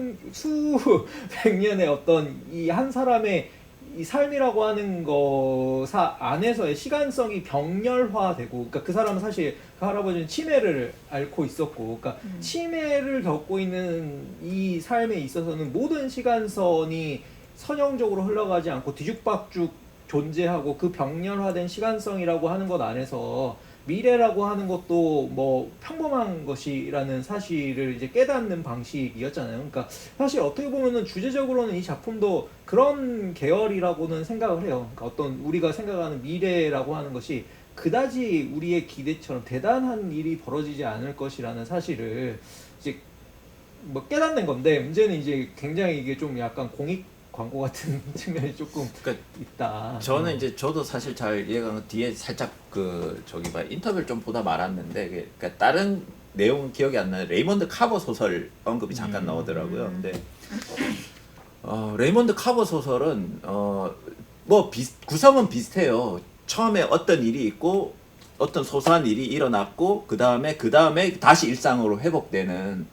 년의 어떤 이 한 사람의 이 삶이라고 하는 거 안에서의 시간성이 병렬화되고, 그러니까 그 사람은 사실 그 할아버지는 치매를 앓고 있었고, 그러니까 치매를 겪고 있는 이 삶에 있어서는 모든 시간선이 선형적으로 흘러가지 않고 뒤죽박죽 존재하고 그 병렬화된 시간성이라고 하는 것 안에서 미래라고 하는 것도 뭐 평범한 것이라는 사실을 이제 깨닫는 방식이었잖아요. 그러니까 사실 어떻게 보면은 주제적으로는 이 작품도 그런 계열이라고는 생각을 해요. 그러니까 어떤 우리가 생각하는 미래라고 하는 것이 그다지 우리의 기대처럼 대단한 일이 벌어지지 않을 것이라는 사실을 이제 뭐 깨닫는 건데, 문제는 이제 굉장히 이게 좀 약간 공익 광고 같은 측면이 조금 그러니까 있다. 저는 이제 저도 사실 잘 이해가 안 가고 뒤에 살짝 인터뷰를 좀 보다 말았는데, 그러니까 다른 내용은 기억이 안 나요. 레이먼드 카버 소설 언급이 잠깐 나오더라고요. 근데 레이먼드 카버 소설은 구성은 비슷해요. 처음에 어떤 일이 있고 어떤 소소한 일이 일어났고 그 다음에 다시 일상으로 회복되는,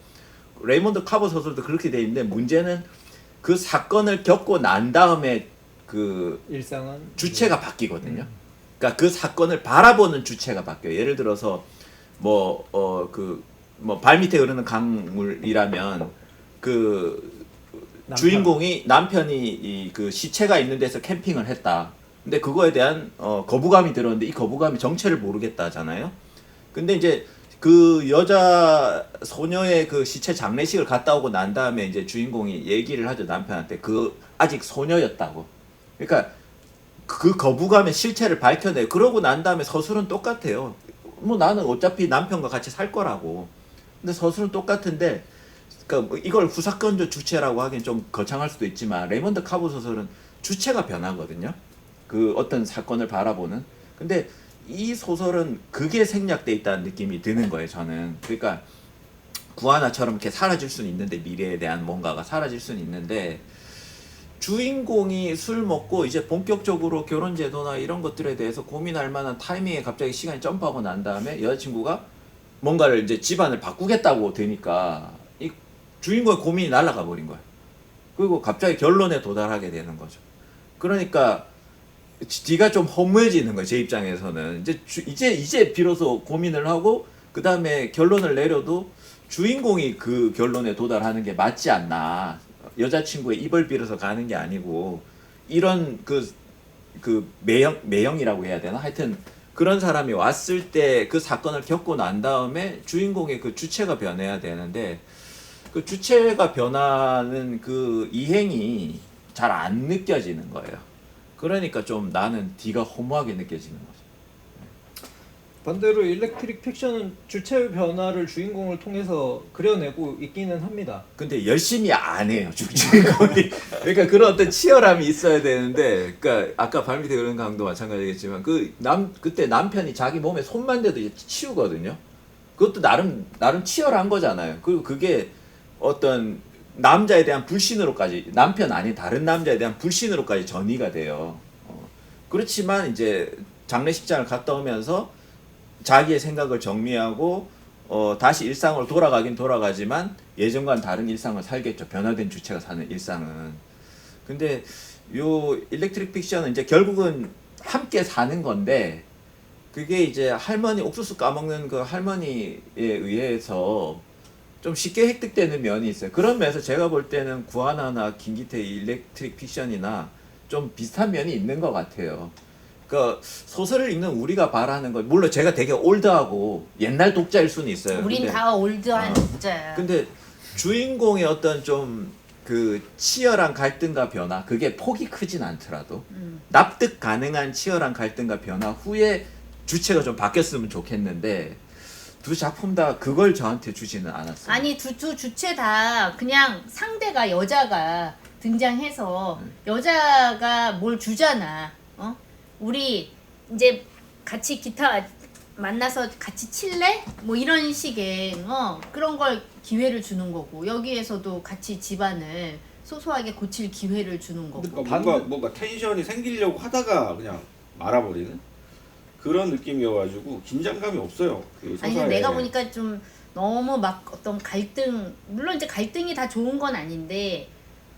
레이먼드 카버 소설도 그렇게 돼 있는데, 문제는 그 사건을 겪고 난 다음에 그 일상은 주체가 바뀌거든요. 그러니까 그 사건을 바라보는 주체가 바뀌어요. 예를 들어서 발밑에 흐르는 강물이라면 그 주인공이 남편이 그 시체가 있는 데서 캠핑을 했다. 근데 그거에 대한 거부감이 들었는데 이 거부감이 정체를 모르겠다잖아요. 근데 이제 그 여자 소녀의 그 시체 장례식을 갔다 오고 난 다음에 이제 주인공이 얘기를 하죠, 남편한테. 그 아직 소녀였다고. 그러니까 그 거부감의 실체를 밝혀내. 그러고 난 다음에 서술은 똑같아요. 뭐 나는 어차피 남편과 같이 살 거라고. 근데 서술은 똑같은데, 그러니까 뭐 이걸 후사건조 주체라고 하기엔 좀 거창할 수도 있지만 레이먼드 카보 소설은 주체가 변하거든요. 그 어떤 사건을 바라보는. 근데 이 소설은 그게 생략돼 있다는 느낌이 드는 거예요. 저는. 그러니까 구하나처럼 이렇게 사라질 수는 있는데, 미래에 대한 뭔가가 사라질 수는 있는데, 주인공이 술 먹고 이제 본격적으로 결혼 제도나 이런 것들에 대해서 고민할 만한 타이밍에 갑자기 시간이 점프하고 난 다음에 여자친구가 뭔가를 이제 집안을 바꾸겠다고 되니까 이 주인공의 고민이 날아가 버린 거예요. 그리고 갑자기 결론에 도달하게 되는 거죠. 그러니까 뒤가 좀 허무해지는 거예요. 제 입장에서는. 이제 비로소 고민을 하고 그 다음에 결론을 내려도 주인공이 그 결론에 도달하는 게 맞지 않나. 여자친구의 입을 빌어서 가는 게 아니고 이런 그 매형이라고 해야 되나? 하여튼 그런 사람이 왔을 때 그 사건을 겪고 난 다음에 주인공의 그 주체가 변해야 되는데, 그 주체가 변하는 그 이행이 잘 안 느껴지는 거예요. 그러니까 좀 나는 뒤가 허무하게 느껴지는 거죠. 반대로 일렉트릭 픽션은 주체의 변화를 주인공을 통해서 그려내고 있기는 합니다. 근데 열심히 안 해요, 주인공이. 그러니까 그런 어떤 치열함이 있어야 되는데, 그러니까 아까 발밑에 그런 강도 마찬가지겠지만 그때 남편이 자기 몸에 손만 대도 이제 치우거든요. 그것도 나름 치열한 거잖아요. 그리고 그게 어떤 남자에 대한 불신으로까지, 남편 아닌 다른 남자에 대한 불신으로까지 전이가 돼요. 그렇지만 이제 장례식장을 갔다 오면서 자기의 생각을 정리하고 다시 일상으로 돌아가긴 돌아가지만 예전과는 다른 일상을 살겠죠. 변화된 주체가 사는 일상은. 근데 요 일렉트릭 픽션은 이제 결국은 함께 사는 건데, 그게 이제 할머니 옥수수 까먹는 그 할머니에 의해서 좀 쉽게 획득되는 면이 있어요. 그런 면에서 제가 볼 때는 구하나나 김기태의 일렉트릭 픽션이나 좀 비슷한 면이 있는 것 같아요. 그 소설을 읽는 우리가 바라는 것, 물론 제가 되게 올드하고 옛날 독자일 수는 있어요. 우린 근데, 다 올드한 독자야. 근데 주인공의 어떤 좀 그 치열한 갈등과 변화, 그게 폭이 크진 않더라도 납득 가능한 치열한 갈등과 변화 후에 주체가 좀 바뀌었으면 좋겠는데, 두 작품 다 그걸 저한테 주지는 않았어요. 아니 두 주체 다 그냥 상대가 여자가 등장해서 여자가 뭘 주잖아. 우리 이제 같이 기타 만나서 같이 칠래? 뭐 이런 식의 그런 걸 기회를 주는 거고, 여기에서도 같이 집안을 소소하게 고칠 기회를 주는 거고. 그러니까 뭔가 텐션이 생기려고 하다가 그냥 말아버리는 그런 느낌이어가지고 긴장감이 없어요. 그 아니 소설에. 내가 보니까 좀 너무 막 어떤 갈등, 물론 이제 갈등이 다 좋은 건 아닌데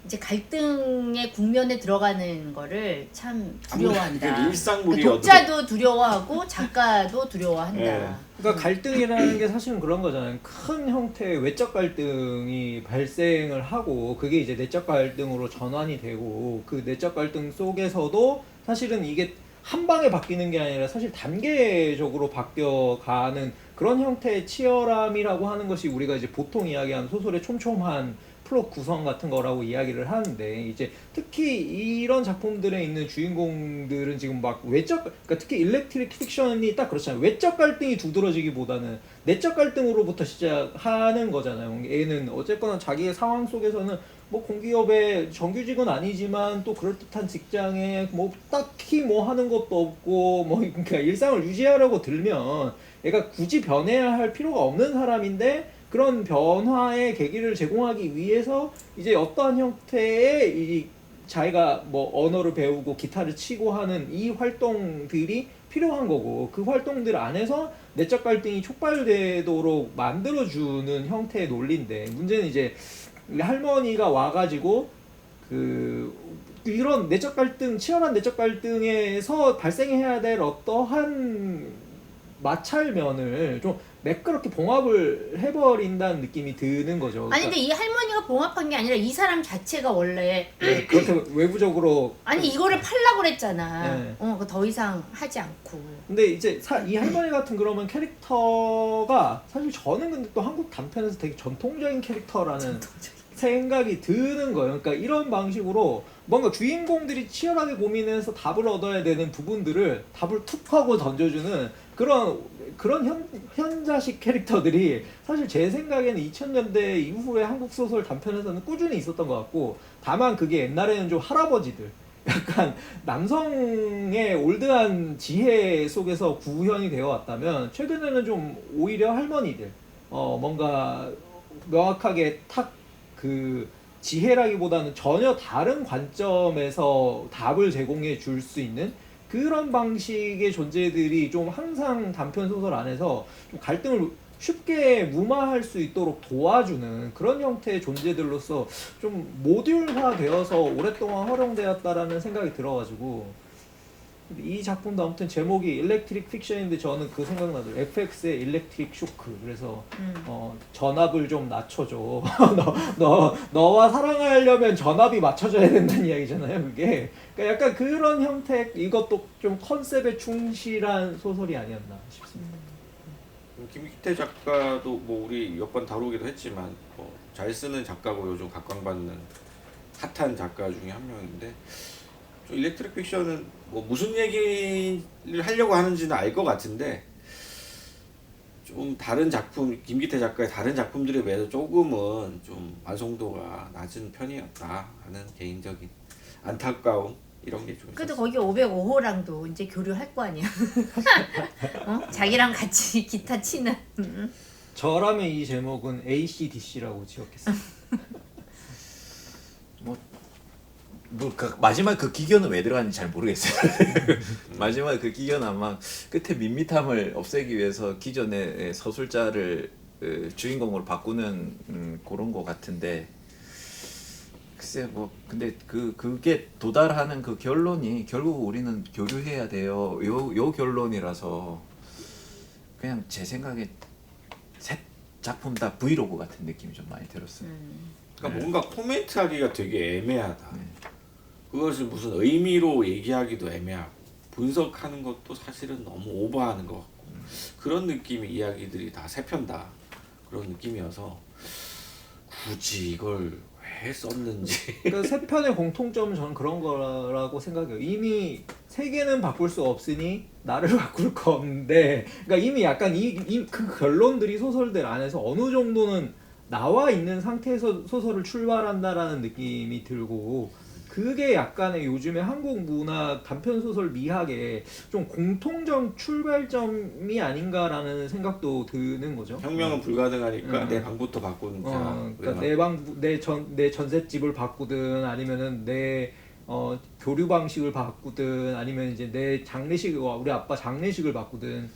이제 갈등의 국면에 들어가는 거를 참 두려워한다. 아무래도 일상물이 독자도 두려워하고 작가도 두려워한다. 네. 그러니까 갈등이라는 게 사실은 그런 거잖아요. 큰 형태의 외적 갈등이 발생을 하고 그게 이제 내적 갈등으로 전환이 되고, 그 내적 갈등 속에서도 사실은 이게 한 방에 바뀌는 게 아니라 사실 단계적으로 바뀌어가는 그런 형태의 치열함이라고 하는 것이 우리가 이제 보통 이야기하는 소설의 촘촘한 플롯 구성 같은 거라고 이야기를 하는데, 이제 특히 이런 작품들에 있는 주인공들은 지금 막 그러니까 특히 일렉트릭 픽션이 딱 그렇잖아요. 외적 갈등이 두드러지기보다는 내적 갈등으로부터 시작하는 거잖아요. 얘는 어쨌거나 자기의 상황 속에서는 뭐 공기업의 정규직은 아니지만 또 그럴듯한 직장에 뭐 딱히 뭐 하는 것도 없고 뭐 그러니까 일상을 유지하려고 들면 얘가 굳이 변해야 할 필요가 없는 사람인데, 그런 변화의 계기를 제공하기 위해서 이제 어떠한 형태의 이 자기가 뭐 언어를 배우고 기타를 치고 하는 이 활동들이 필요한 거고, 그 활동들 안에서 내적 갈등이 촉발되도록 만들어주는 형태의 논리인데, 문제는 이제 할머니가 와가지고 이런 내적 갈등, 치열한 내적 갈등에서 발생해야 될 어떠한 마찰면을 좀 매끄럽게 봉합을 해버린다는 느낌이 드는 거죠. 아니 근데 이 할머니가 봉합한 게 아니라 이 사람 자체가 원래 네, 그렇게 외부적으로 아니 이거를 팔라고 그랬잖아. 네. 더 이상 하지 않고. 근데 이제 이 할머니 같은 그러면 캐릭터가 사실 저는 근데 또 한국 단편에서 되게 전통적인 캐릭터라는 생각이 드는 거예요. 그러니까 이런 방식으로 뭔가 주인공들이 치열하게 고민해서 답을 얻어야 되는 부분들을 답을 툭 하고 던져주는 그런 현자식 캐릭터들이 사실 제 생각에는 2000년대 이후에 한국 소설 단편에서는 꾸준히 있었던 것 같고, 다만 그게 옛날에는 좀 할아버지들, 약간 남성의 올드한 지혜 속에서 구현이 되어 왔다면, 최근에는 좀 오히려 할머니들 뭔가 명확하게 그 지혜라기보다는 전혀 다른 관점에서 답을 제공해 줄 수 있는 그런 방식의 존재들이 좀 항상 단편 소설 안에서 좀 갈등을 쉽게 무마할 수 있도록 도와주는 그런 형태의 존재들로서 좀 모듈화 되어서 오랫동안 활용되었다라는 생각이 들어가지고, 이 작품도 아무튼 제목이 일렉트릭 픽션인데 저는 그 생각나더라고요. FX의 일렉트릭 쇼크. 그래서 전압을 좀 낮춰줘. 너와 사랑하려면 전압이 맞춰져야 된다는 이야기잖아요, 그게. 그러니까 약간 그런 형태, 이것도 좀 컨셉에 충실한 소설이 아니었나 싶습니다. 김기태 작가도 뭐 우리 몇 번 다루기도 했지만 뭐 잘 쓰는 작가고 요즘 각광받는 핫한 작가 중에 한 명인데, 좀 일렉트릭 픽션은 뭐 무슨 얘기를 하려고 하는지는 알 것 같은데, 좀 다른 작품, 김기태 작가의 다른 작품들에 비해서 조금은 좀 완성도가 낮은 편이었다 하는 개인적인 안타까움, 이런 게 좀 그래도 있었어요. 거기 505호랑도 이제 교류할 거 아니야. 자기랑 같이 기타 치는. 저라면 이 제목은 ACDC라고 지었겠습니다. 마지막 그 기교는 왜 들어갔는지 잘 모르겠어요. 마지막 그 기교는 아마 끝에 밋밋함을 없애기 위해서 기존의 서술자를 주인공으로 바꾸는 그런 거 같은데, 글쎄 뭐 근데 그게 도달하는 그 결론이 결국 우리는 교류해야 돼요. 요 결론이라서 그냥 제 생각에 셋 작품 다 브이로그 같은 느낌이 좀 많이 들었어요. 그러니까 뭔가 코멘트하기가 되게 애매하다. 그것을 무슨 의미로 얘기하기도 애매하고, 분석하는 것도 사실은 너무 오버하는 것 같고, 그런 느낌의 이야기들이 다 세 편 다 그런 느낌이어서 굳이 이걸 왜 썼는지. 그러니까 세 편의 공통점은 저는 그런 거라고 생각해요. 이미 세계는 바꿀 수 없으니 나를 바꿀 거 없는데, 그러니까 이미 약간 그 결론들이 소설들 안에서 어느 정도는 나와 있는 상태에서 소설을 출발한다라는 느낌이 들고, 그게 약간의 요즘의 한국 문화 단편 소설 미학의 좀 공통적 출발점이 아닌가라는 생각도 드는 거죠. 혁명은 불가능하니까 내 방부터 바꾸는 자. 그러니까 내 전셋집을 바꾸든, 아니면은 내 교류 방식을 바꾸든, 아니면 이제 내 장례식, 우리 아빠 장례식을 바꾸든.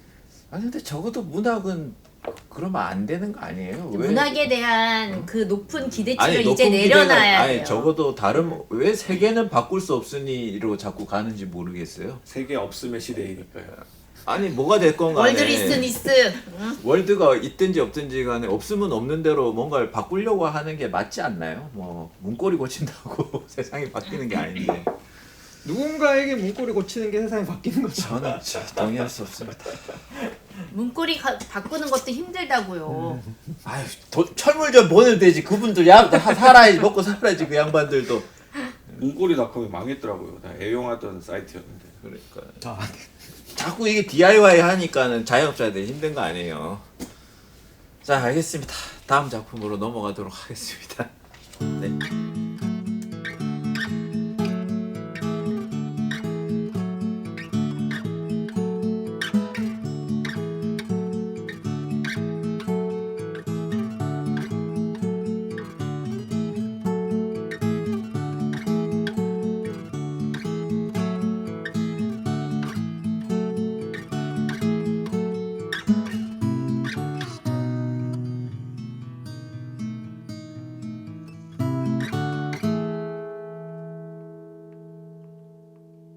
아니 근데 적어도 문학은 그러면 안 되는 거 아니에요? 왜? 문학에 대한 그 높은 기대치를 아니, 이제 높은 내려놔야 아니 돼요. 적어도 다른 왜 세계는 바꿀 수 없으니로 자꾸 가는지 모르겠어요. 세계 없음의 시대이니까요. 아니 뭐가 됐건 간에 월드리스니스. 월드가 있든지 없든지 간에 없으면 없는 대로 뭔가를 바꾸려고 하는 게 맞지 않나요? 뭐 문고리 고친다고 세상이 바뀌는 게 아닌데. 누군가에게 문고리 고치는 게 세상이 바뀌는 거죠. 저는 동의할 수 없습니다. 문고리 바꾸는 것도 힘들다고요. 아유 철물 좀 보내면 되지. 그분들 살아야지, 먹고 살아야지. 그 양반들도. 문고리닷컴이 망했더라고요. 나 애용하던 사이트였는데. 그러니까 자꾸 이게 DIY 하니까는 자영업자들이 힘든 거 아니에요. 자, 알겠습니다. 다음 작품으로 넘어가도록 하겠습니다. 네.